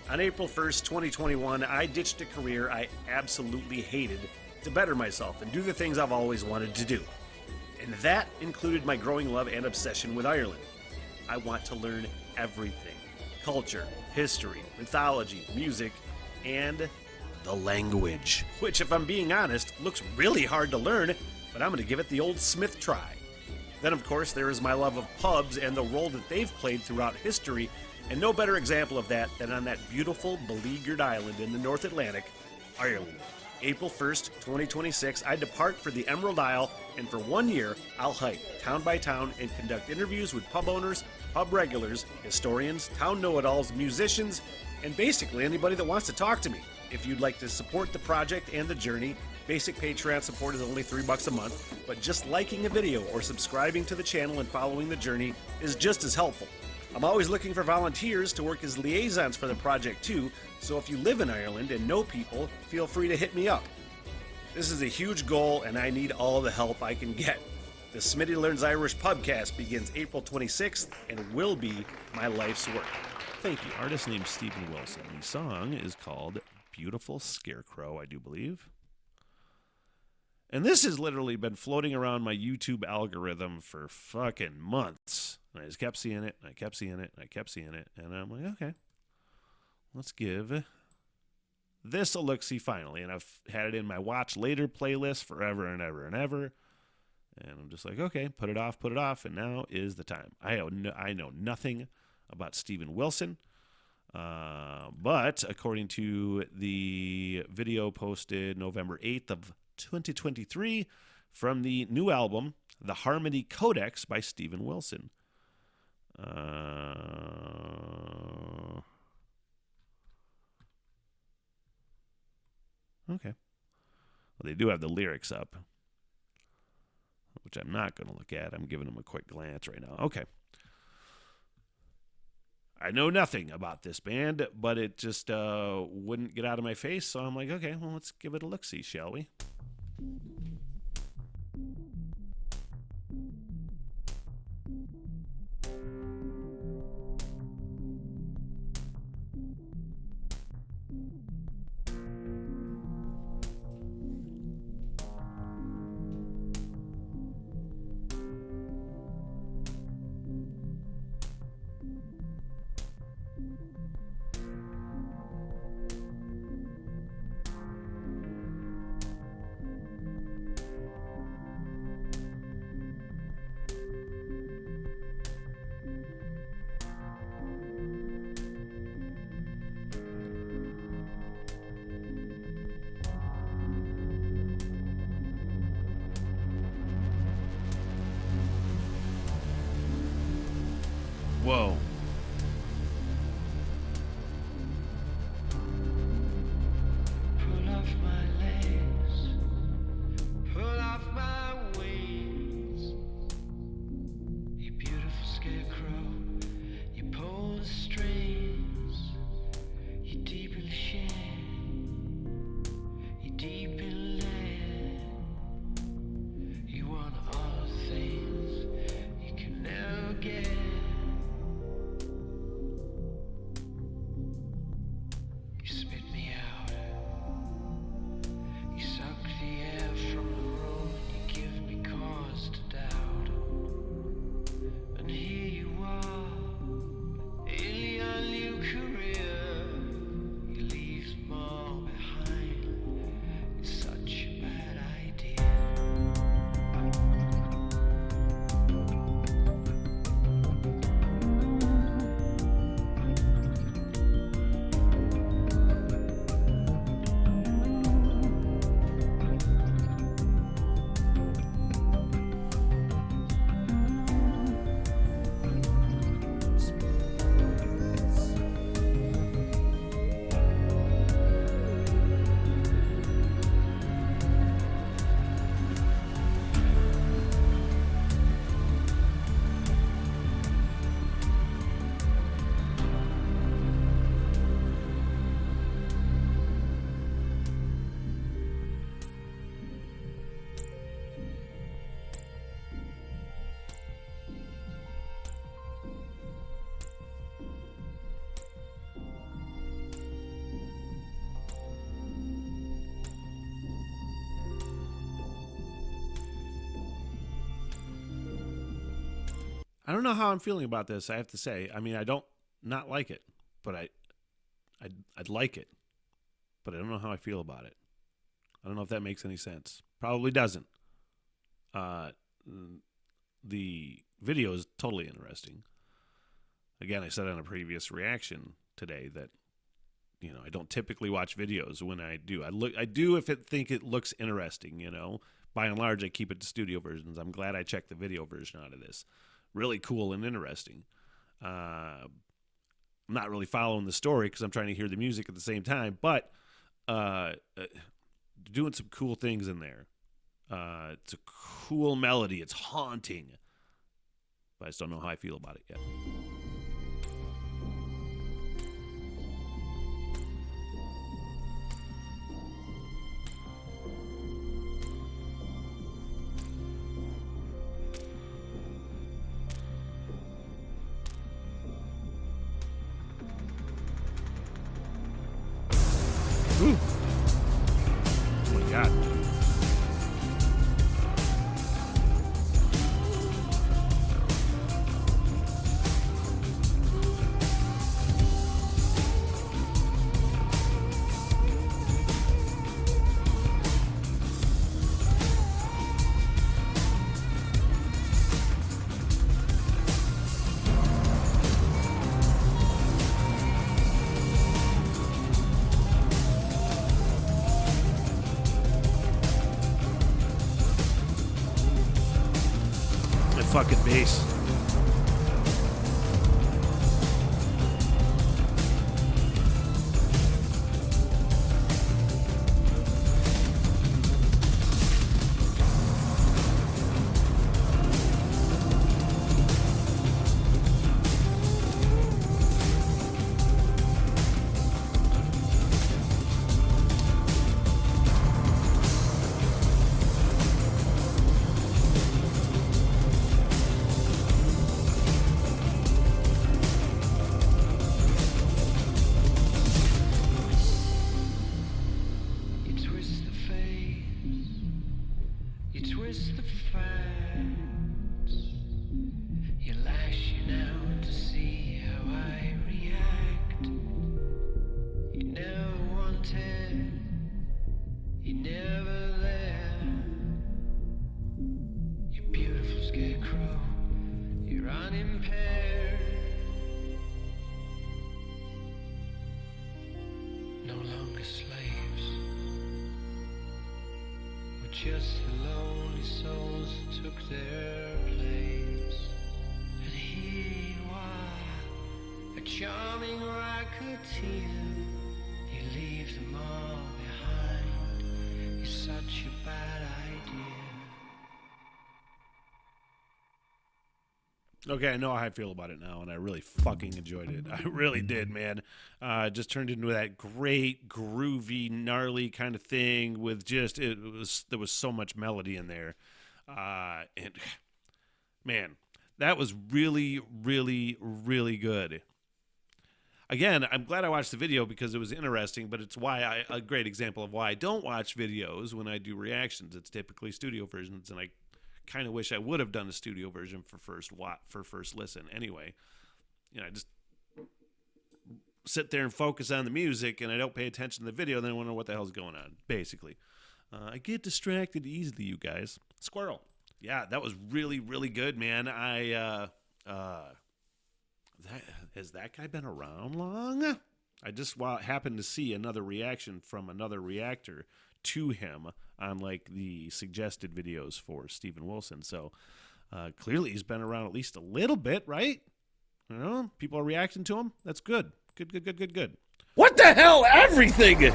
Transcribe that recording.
On April 1st, 2021, I ditched a career I absolutely hated to better myself and do the things I've always wanted to do. And that included my growing love and obsession with Ireland. I want to learn everything: culture, history, mythology, music, and the language. Which, if I'm being honest, looks really hard to learn, but I'm going to give it the old Smith try. Then, of course, there is my love of pubs and the role that they've played throughout history, and no better example of that than on that beautiful, beleaguered island in the North Atlantic, Ireland. April 1st, 2026, I depart for the Emerald Isle, and for 1 year, I'll hike town by town and conduct interviews with pub owners, pub regulars, historians, town know-it-alls, musicians, and basically anybody that wants to talk to me. If you'd like to support the project and the journey, basic Patreon support is only $3 a month, but just liking a video or subscribing to the channel and following the journey is just as helpful. I'm always looking for volunteers to work as liaisons for the project too, so if you live in Ireland and know people, feel free to hit me up. This is a huge goal and I need all the help I can get. The Smitty Learns Irish Pubcast begins April 26th and will be my life's work. Thank you. Artist named Stephen Wilson. The song is called Beautiful Scarecrow, I do believe. And this has literally been floating around my YouTube algorithm for fucking months. And I just kept seeing it, and I kept seeing it, and I kept seeing it. And I'm like, okay, let's give this a look-see finally. And I've had it in my watch later playlist forever and ever and ever. And I'm just like, okay, put it off, and now is the time. I know nothing about Stephen Wilson. But according to the video posted November 8th of 2023 from the new album, The Harmony Codex by Stephen Wilson. Okay. Well, they do have the lyrics up, which I'm not going to look at. I'm giving them a quick glance right now. Okay. I know nothing about this band, but it just wouldn't get out of my face, so I'm like, okay, well, let's give it a look-see, shall we? I don't know how I'm feeling about this, I have to say. I mean, I don't not like it, but I'd like it, but I don't know how I feel about it. I don't know if that makes any sense. Probably doesn't. The video is totally interesting. Again, I said on a previous reaction today that, you know, I don't typically watch videos. When I do, I do if it think it looks interesting, you know. By and large, I keep it to studio versions. I'm glad I checked the video version out of this. Really cool and interesting. I'm not really following the story because I'm trying to hear the music at the same time, but doing some cool things in there. It's a cool melody. It's haunting. But I just don't know how I feel about it yet. Ooh. Oh my God. Fucking bass. You never there. You beautiful scarecrow, you're unimpaired. No longer slaves, we're just the lonely souls that took their place. And here you are, a charming racketeer. You leave them all behind. It's such a bad idea. Okay, I know how I feel about it now, and I really fucking enjoyed it. I really did, man. It just turned into that great, groovy, gnarly kind of thing with just there was so much melody in there, and man, that was really, really, really good. Again, I'm glad I watched the video because it was interesting, but it's a great example of why I don't watch videos when I do reactions. It's typically studio versions, and I kind of wish I would have done a studio version for first listen. Anyway, you know, I just sit there and focus on the music, and I don't pay attention to the video. Then I wonder what the hell's going on. Basically, I get distracted easily, you guys. Squirrel, yeah, that was really, really good, man. Has that guy been around long? I just happened to see another reaction from another reactor to him on like the suggested videos for Steven Wilson. So clearly he's been around at least a little bit, right? You know, people are reacting to him. That's good. Good. What the hell, everything?